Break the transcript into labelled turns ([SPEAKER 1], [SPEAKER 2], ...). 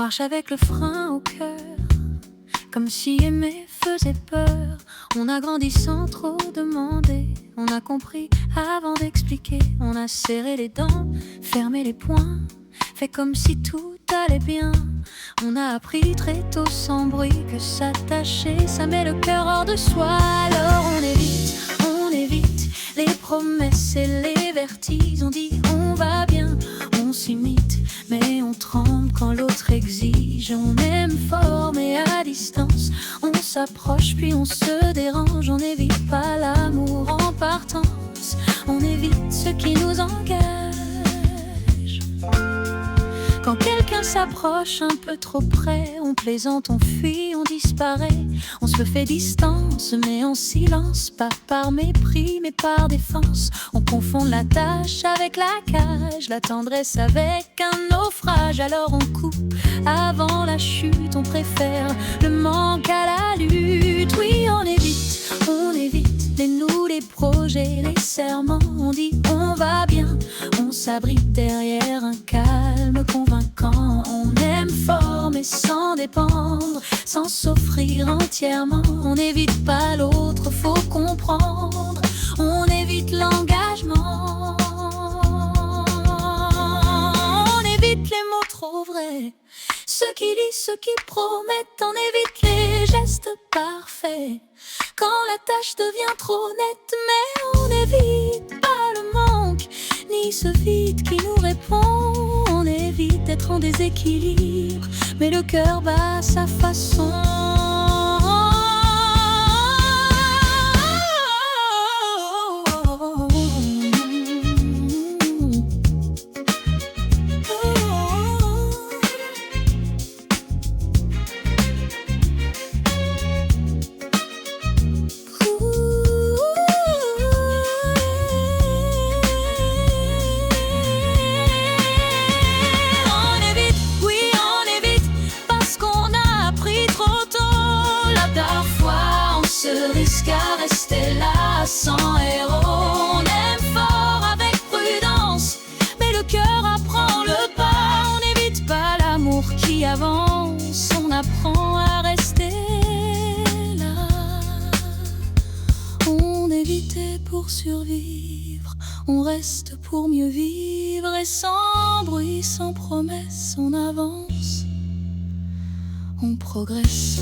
[SPEAKER 1] marche avec le frein au cœur, comme si aimer faisait peur. On a grandi sans trop demander, on a compris avant d'expliquer. On a serré les dents, fermé les poings, fait comme si tout allait bien. On a appris très tôt sans bruit que s'attacher, ça met le cœur hors de soi. Alors on évite les promesses et les vertiges. On dit on va bien, on s'imite, mais on tremble quand l'autre exige. On aime fort mais à distance, on s'approche puis on se dérange. On n'évite pas l'amour en partance, on évite ce qui nous engage. Quand quelqu'un s'approche un peu trop près, on plaisante, on fuit, on disparaît. On se fait distance, mais en silence, pas par mépris, mais par défense. On confond la tâche avec la cage, la tendresse avec un naufrage. Alors on coupe avant la chute, on préfère le manque à la lutte. Oui, on évite les nous, les projets, les serments. On dit on va bien, on s'abrite derrière un calme convaincant. On aime fort mais sans dépendre, sans s'offrir entièrement. On n'évite pas l'autre, faut comprendre. On évite l'engagement, on évite les mots trop vrais, ceux qui disent, ceux qui promettent. On évite les gestes parfaits quand la tâche devient trop nette. Mais on n'évite pas le manque, ni ce vide qui nous répond. On évite d'être en déséquilibre, mais le cœur bat à sa façon. Risque à rester là sans héros. On aime fort avec prudence, mais le cœur apprend le pas. On n'évite pas l'amour qui avance, on apprend à rester là. On évitait pour survivre, on reste pour mieux vivre. Et sans bruit, sans promesse, on avance, on progresse.